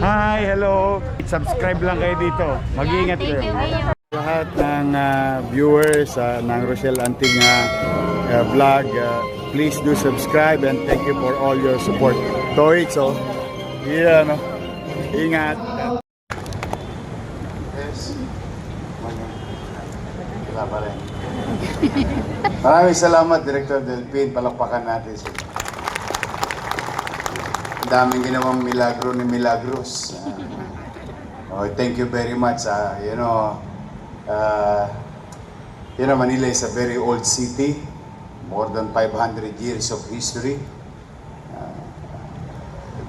Hi, hello. Subscribe lang kayo dito. Mag-iingat kayo. Lahat ng viewers ng Rochelle Anting vlog, please do subscribe and thank you for all your support. Toits, oh. Yeah, no. Ingat. Yes. Wala pa rin. Maraming salamat, Director Delpin. Palakpakan natin siya. Ang daming ginawang milagro ni Milagros. Thank you very much. Manila is a very old city, more than 500 years of history.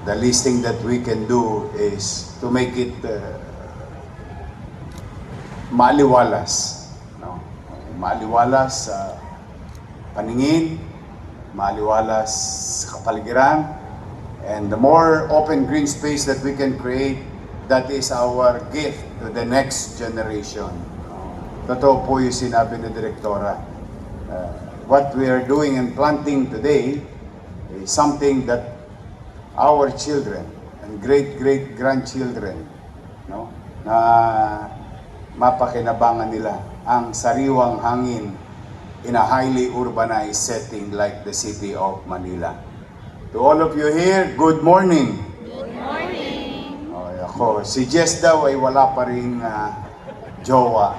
The least thing that we can do is to make it maliwalas. No? Maliwalas sa paningin, maliwalas sa kapaligiran, and the more open green space that we can create, that is our gift to the next generation. Totoo po yung sinabi ni Direktora. What we are doing and planting today is something that our children and great-great-grandchildren, no, na mapakinabangan nila ang sariwang hangin in a highly urbanized setting like the city of Manila. To all of you here, good morning. Good morning. Ako, si Jess daw ay wala pa ring jowa.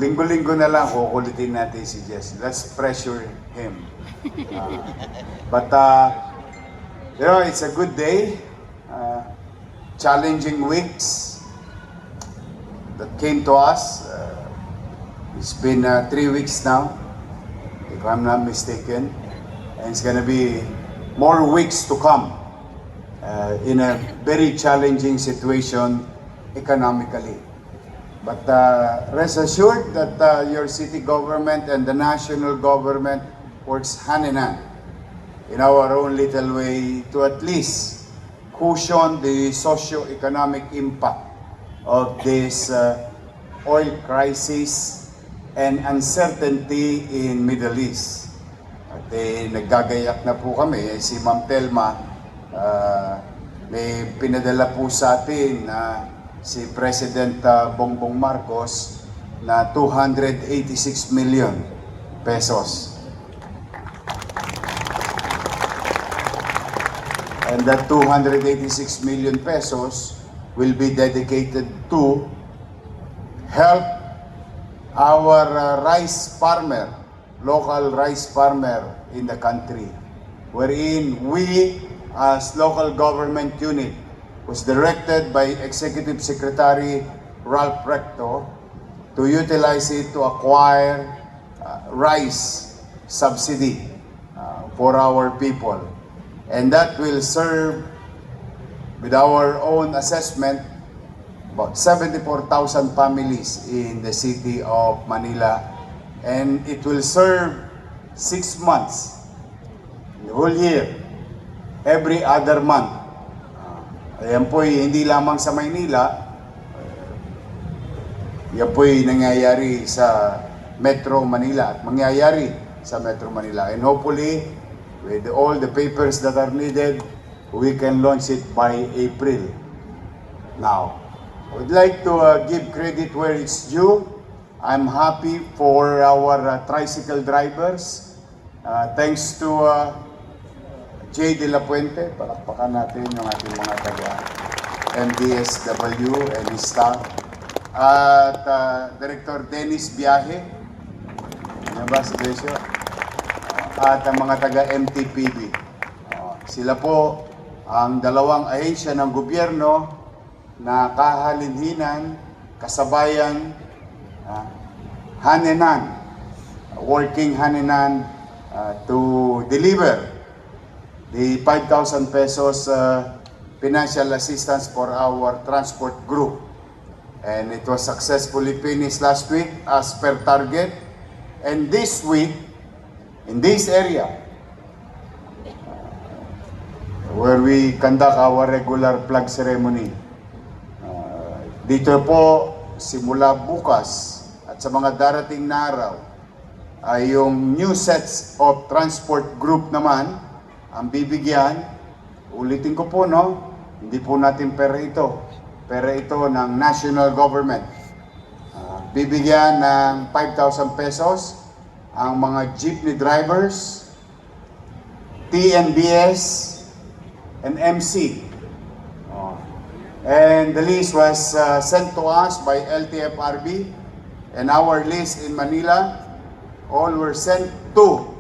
Linggo-linggo na lang kukulitin natin si Jess. Let's pressure him. It's a good day. Challenging weeks that came to us. It's been 3 weeks now, if I'm not mistaken. And it's gonna be more weeks to come in a very challenging situation economically. But rest assured that your city government and the national government works hand in hand in our own little way to at least cushion the socio-economic impact of this oil crisis and uncertainty in Middle East. At naggagayak na po kami, si Ma'am Telma, may pinadala po sa atin si President Bongbong Marcos na 286 million pesos. And that 286 million pesos will be dedicated to help our rice farmer, local rice farmer in the country, wherein we as local government unit was directed by Executive Secretary Ralph Recto to utilize it to acquire rice subsidy for our people. And that will serve, with our own assessment, about 74,000 families in the city of Manila. And it will serve 6 months, the whole year, every other month. Ayan po'y hindi lamang sa Maynila, yan po'y nangyayari sa Metro Manila at mangyayari sa Metro Manila. And hopefully, with all the papers that are needed, we can launch it by April. Now, I would like to give credit where it's due. I'm happy for our tricycle drivers. Thanks to Jay De La Puente, palakpakan natin yung ating mga taga-MDSW and his staff. At Director Dennis Biahe, ano ba si Desio? At ang mga taga-MTPB. Sila po ang dalawang ahensya ng gobyerno na kahalinhinan, kasabayan, hand in hand, working hand in hand to deliver the 5,000 pesos financial assistance for our transport group. And it was successfully finished last week as per target. And this week, in this area, where we conduct our regular flag ceremony, dito po, simula bukas at sa mga darating na araw, ay yung new sets of transport group naman ang bibigyan. Ulitin ko po, no? Hindi po natin pera ito. Pera ito ng national government. Bibigyan ng 5,000 pesos ang mga jeepney drivers, TNBS, and MC. And the list was sent to us by LTFRB, and our list in Manila, all were sent to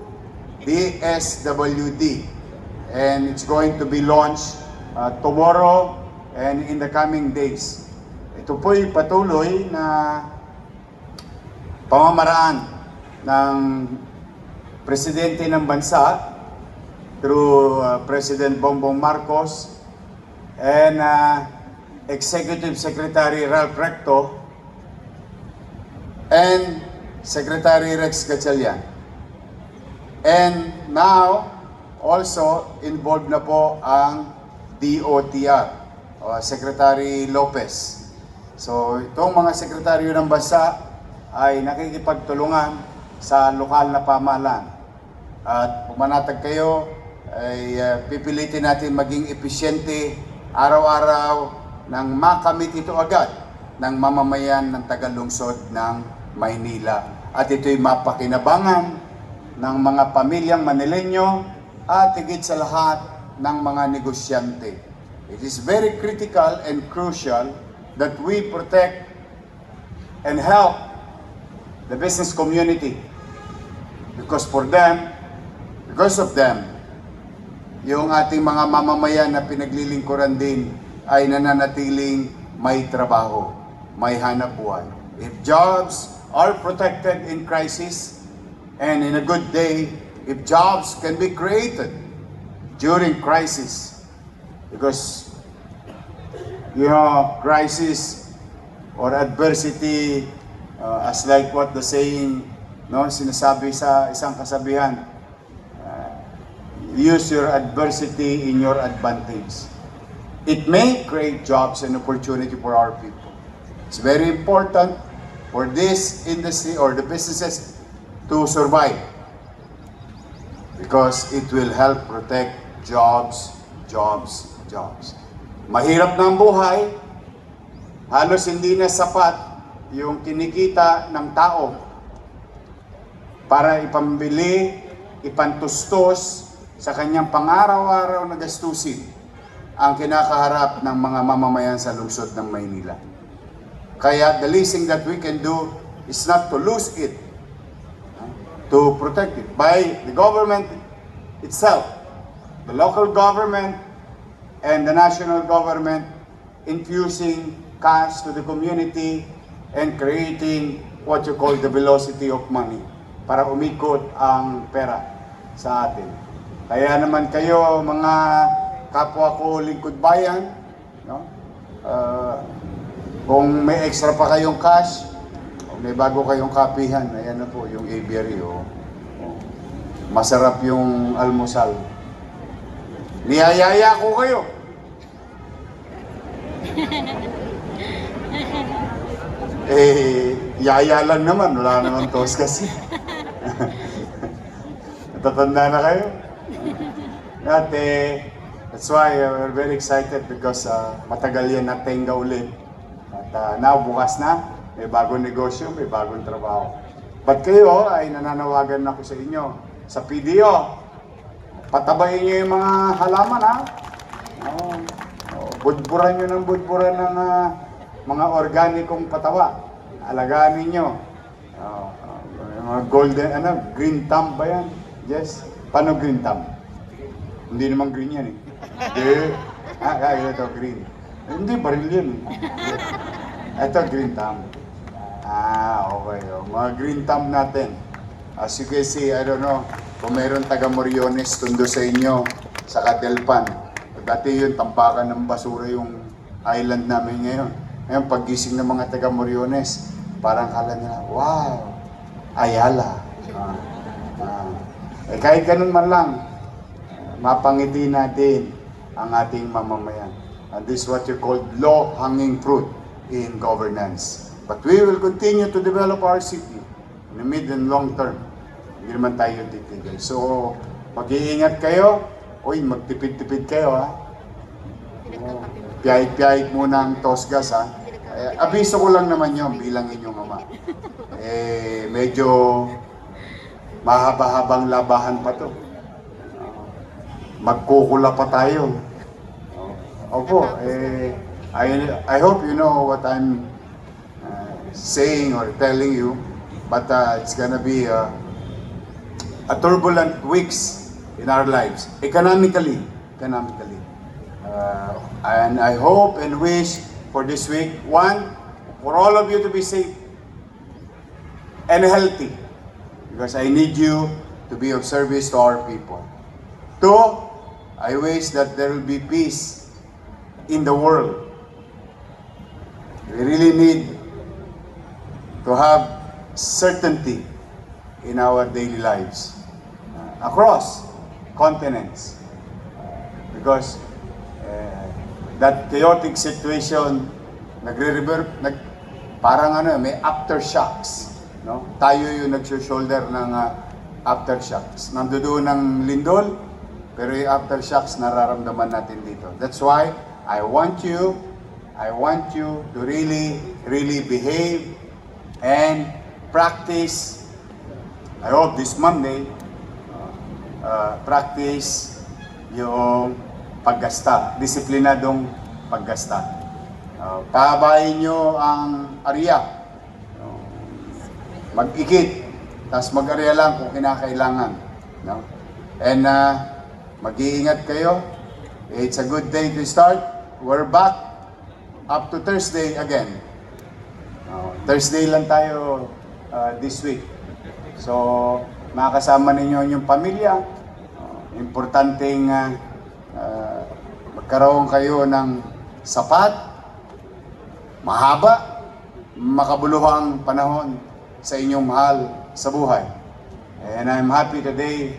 DSWD. And it's going to be launched tomorrow and in the coming days. Ito po'y patuloy na pamamaraan ng presidente ng bansa through President Bongbong Marcos and Executive Secretary Ralph Recto and Secretary Rex Gatchalian. And now, also involved na po ang DOTR, Secretary Lopez. So, itong mga sekretaryo ng bansa ay nakikipagtulungan sa lokal na pamahalaan. At pumanatag kayo, ay pipilitin natin maging epesyente araw-araw nang makamit ito agad ng mamamayan ng Tagalungsod ng Maynila. At ito'y mapakinabangan ng mga pamilyang Manileño at higit sa lahat ng mga negosyante. It is very critical and crucial that we protect and help the business community because of them, yung ating mga mamamayan na pinaglilingkuran din ay nananatiling may trabaho, may hanap buhay. If jobs are protected in crisis and in a good day, if jobs can be created during crisis, because crisis or adversity, as like what the saying, sinasabi sa isang kasabihan, use your adversity in your advantage. It may create jobs and opportunity for our people. It's very important for this industry or the businesses to survive because it will help protect jobs. Mahirap na ang buhay, halos hindi na sapat yung kinikita ng tao para ipambili, ipantustos sa kanyang pang-araw-araw na gastusin ang kinakaharap ng mga mamamayan sa lungsod ng Maynila. Kaya the least thing that we can do is not to lose it, to protect it by the government itself, the local government and the national government infusing cash to the community and creating what you call the velocity of money para umikot ang pera sa atin. Kaya naman kayo mga kapwa ko lingkod bayan, kung may extra pa kayong cash, o may bago kayong kapihan, ayan na po yung aviary. Masarap yung almusal. Niyayaya ko kayo. Yaya lang naman, wala naman tos kasi. Natatanda na kayo. That's why we're very excited because matagal yan natenga ulit. At now, bukas na, may bagong negosyo, may bagong trabaho. But kayo ay nananawagan ako sa inyo, sa PDO, patabayin nyo yung mga halaman, ha? Budburan nyo ng budburan ng mga organikong pataba. Alagaan ninyo. Mga golden, green thumb ba yan? Yes? Paano green thumb? Hindi naman green yan eh. Ito green. Hindi, baril yan eh. Ito green thumb. Okay. Mga green thumb natin. As you can see, I don't know, kung mayroon taga Moriones tundo sa inyo, sa Cadelpan. Dati yun, tampakan ng basura yung island namin ngayon. Ngayon, paggising ng mga taga Moriones, parang kala nila, wow, Ayala. Kahit ganun man lang, mapangiti natin ang ating mamamayan. And this is what you call low-hanging fruit in governance. But we will continue to develop our city in the mid and long term. Hindi naman tayo titigil. So, mag-iingat kayo. Uy, magtipid-tipid kayo, ha? piyahit-piyahit muna ang Tosgas, ha. Abiso ko lang naman yon bilang inyong ama. Medyo mahaba-habang labahan pa to. Magkukula pa tayo. Opo, I hope you know what I'm saying or telling you, but it's gonna be a turbulent weeks in our lives, economically. And I hope and wish for this week, one, for all of you to be safe and healthy, because I need you to be of service to our people. Two, I wish that there will be peace in the world. We really need to have certainty in our daily lives across continents, because that chaotic situation parang may aftershocks, no? Tayo yung nagso-shoulder ng aftershocks. Nandoon ng lindol, pero yung aftershocks nararamdaman natin dito. That's why I want you to really behave and practice. I hope this Monday, practice yung paggasta, disiplinadong paggasta. Pahabain nyo ang area. Mag-ikit, tapos mag-area lang kung kinakailangan. No? And mag-iingat kayo. It's a good day to start. We're back up to Thursday again. Thursday lang tayo this week. So, makakasama ninyo yung pamilya. Importanteng magkaroon kayo ng sapat, mahaba, makabuluhang panahon sa inyong mahal sa buhay. And I'm happy today,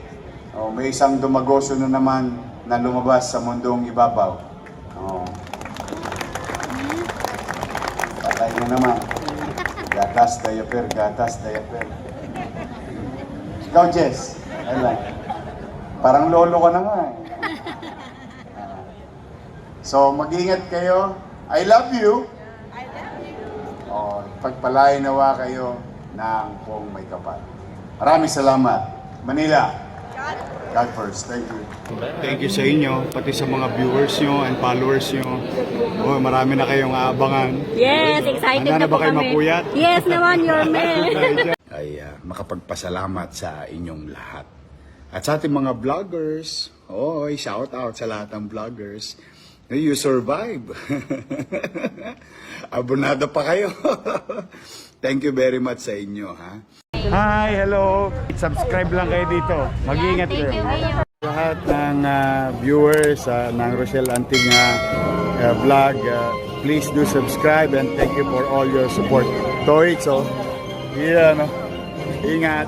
may isang dumagoso na naman na lumabas sa mundong ibabaw. Patay na naman. Gatas, diaper. Ikaw, Jess. Parang lolo ka na nga eh. So, mag-ingat kayo. I love you. Pagpalain nawa kayo ng buong may kapal. Maraming salamat. Manila. God first. Thank you. Thank you sa inyo, pati sa mga viewers nyo and followers nyo. Marami na kayong aabangan. Yes, excited Handa na ba po kayo kami. mapuyat? Yes naman, your man. Ay makapagpasalamat sa inyong lahat. At sa ating mga vloggers, shout out sa lahat ng vloggers. You survive. Abonado pa kayo. Thank you very much sa inyo, ha? Hi, hello. Subscribe lang kayo dito. Mag-iingat kayo. Lahat ng viewers ng Rochelle Anting vlog, please do subscribe and thank you for all your support. Toits, yeah, no? Ingat.